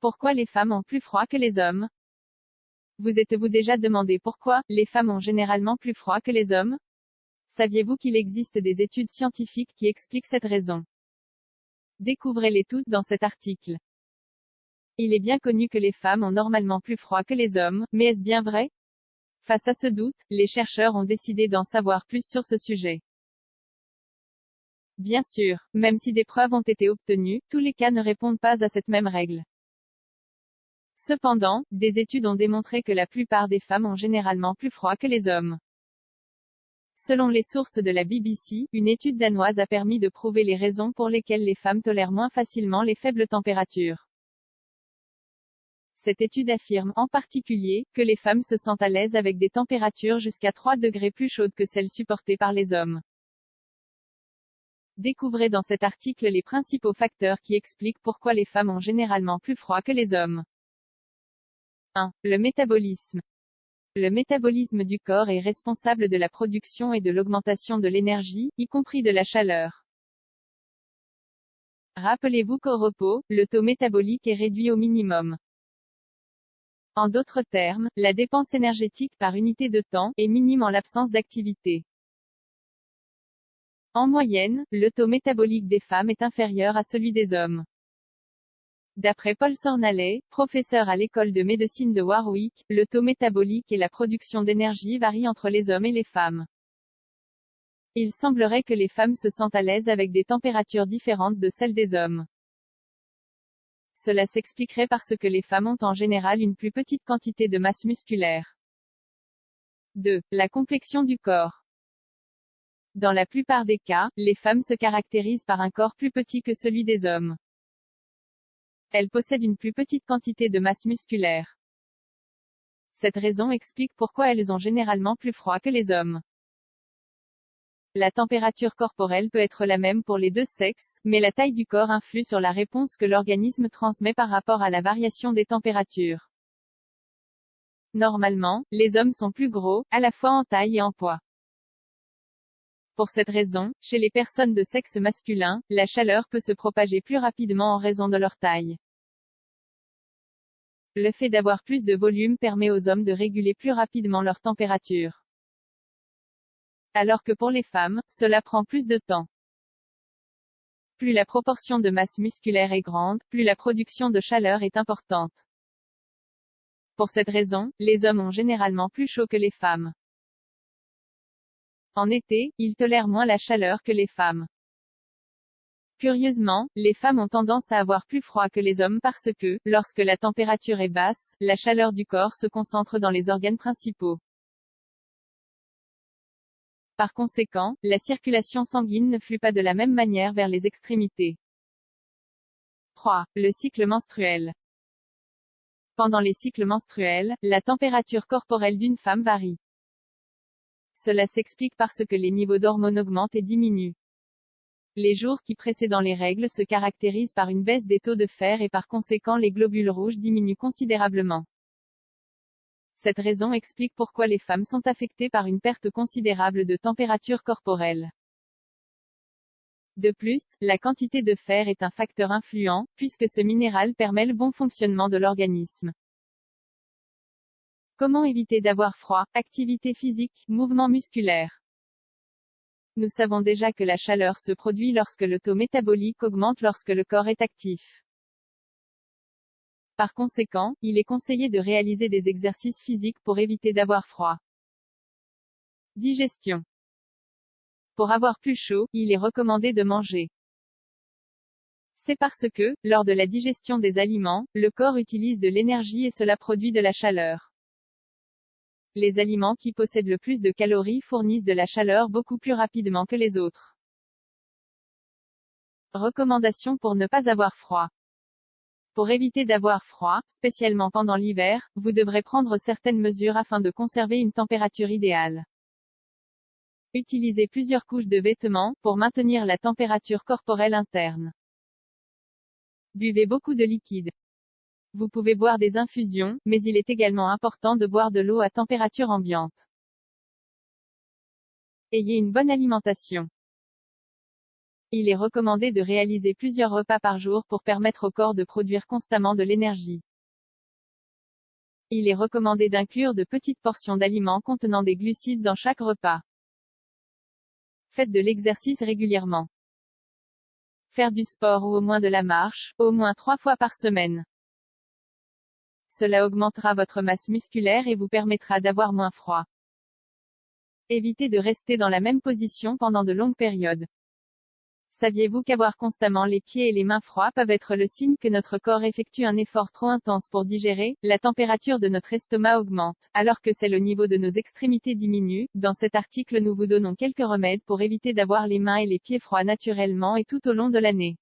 Pourquoi les femmes ont plus froid que les hommes? Vous êtes-vous déjà demandé pourquoi les femmes ont généralement plus froid que les hommes? Saviez-vous qu'il existe des études scientifiques qui expliquent cette raison? Découvrez-les toutes dans cet article. Il est bien connu que les femmes ont normalement plus froid que les hommes, mais est-ce bien vrai? Face à ce doute, les chercheurs ont décidé d'en savoir plus sur ce sujet. Bien sûr, même si des preuves ont été obtenues, tous les cas ne répondent pas à cette même règle. Cependant, des études ont démontré que la plupart des femmes ont généralement plus froid que les hommes. Selon les sources de la BBC, une étude danoise a permis de prouver les raisons pour lesquelles les femmes tolèrent moins facilement les faibles températures. Cette étude affirme, en particulier, que les femmes se sentent à l'aise avec des températures jusqu'à 3 degrés plus chaudes que celles supportées par les hommes. Découvrez dans cet article les principaux facteurs qui expliquent pourquoi les femmes ont généralement plus froid que les hommes. 1. Le métabolisme. Le métabolisme du corps est responsable de la production et de l'augmentation de l'énergie, y compris de la chaleur. Rappelez-vous qu'au repos, le taux métabolique est réduit au minimum. En d'autres termes, la dépense énergétique par unité de temps est minime en l'absence d'activité. En moyenne, le taux métabolique des femmes est inférieur à celui des hommes. D'après Paul Sornaley, professeur à l'école de médecine de Warwick, le taux métabolique et la production d'énergie varient entre les hommes et les femmes. Il semblerait que les femmes se sentent à l'aise avec des températures différentes de celles des hommes. Cela s'expliquerait parce que les femmes ont en général une plus petite quantité de masse musculaire. 2. La complexion du corps. Dans la plupart des cas, les femmes se caractérisent par un corps plus petit que celui des hommes. Elles possèdent une plus petite quantité de masse musculaire. Cette raison explique pourquoi elles ont généralement plus froid que les hommes. La température corporelle peut être la même pour les deux sexes, mais la taille du corps influe sur la réponse que l'organisme transmet par rapport à la variation des températures. Normalement, les hommes sont plus gros, à la fois en taille et en poids. Pour cette raison, chez les personnes de sexe masculin, la chaleur peut se propager plus rapidement en raison de leur taille. Le fait d'avoir plus de volume permet aux hommes de réguler plus rapidement leur température. Alors que pour les femmes, cela prend plus de temps. Plus la proportion de masse musculaire est grande, plus la production de chaleur est importante. Pour cette raison, les hommes ont généralement plus chaud que les femmes. En été, ils tolèrent moins la chaleur que les femmes. Curieusement, les femmes ont tendance à avoir plus froid que les hommes parce que, lorsque la température est basse, la chaleur du corps se concentre dans les organes principaux. Par conséquent, la circulation sanguine ne flue pas de la même manière vers les extrémités. 3. Le cycle menstruel. Pendant les cycles menstruels, la température corporelle d'une femme varie. Cela s'explique parce que les niveaux d'hormones augmentent et diminuent. Les jours qui précèdent les règles se caractérisent par une baisse des taux de fer et par conséquent les globules rouges diminuent considérablement. Cette raison explique pourquoi les femmes sont affectées par une perte considérable de température corporelle. De plus, la quantité de fer est un facteur influent, puisque ce minéral permet le bon fonctionnement de l'organisme. Comment éviter d'avoir froid? Activité physique, mouvement musculaire. Nous savons déjà que la chaleur se produit lorsque le taux métabolique augmente lorsque le corps est actif. Par conséquent, il est conseillé de réaliser des exercices physiques pour éviter d'avoir froid. Digestion. Pour avoir plus chaud, il est recommandé de manger. C'est parce que, lors de la digestion des aliments, le corps utilise de l'énergie et cela produit de la chaleur. Les aliments qui possèdent le plus de calories fournissent de la chaleur beaucoup plus rapidement que les autres. Recommandations pour ne pas avoir froid. Pour éviter d'avoir froid, spécialement pendant l'hiver, vous devrez prendre certaines mesures afin de conserver une température idéale. Utilisez plusieurs couches de vêtements, pour maintenir la température corporelle interne. Buvez beaucoup de liquide. Vous pouvez boire des infusions, mais il est également important de boire de l'eau à température ambiante. Ayez une bonne alimentation. Il est recommandé de réaliser plusieurs repas par jour pour permettre au corps de produire constamment de l'énergie. Il est recommandé d'inclure de petites portions d'aliments contenant des glucides dans chaque repas. Faites de l'exercice régulièrement. Faire du sport ou au moins de la marche, au moins 3 fois par semaine. Cela augmentera votre masse musculaire et vous permettra d'avoir moins froid. Évitez de rester dans la même position pendant de longues périodes. Saviez-vous qu'avoir constamment les pieds et les mains froids peuvent être le signe que notre corps effectue un effort trop intense pour digérer? La température de notre estomac augmente, alors que celle au niveau de nos extrémités diminue. Dans cet article, nous vous donnons quelques remèdes pour éviter d'avoir les mains et les pieds froids naturellement et tout au long de l'année.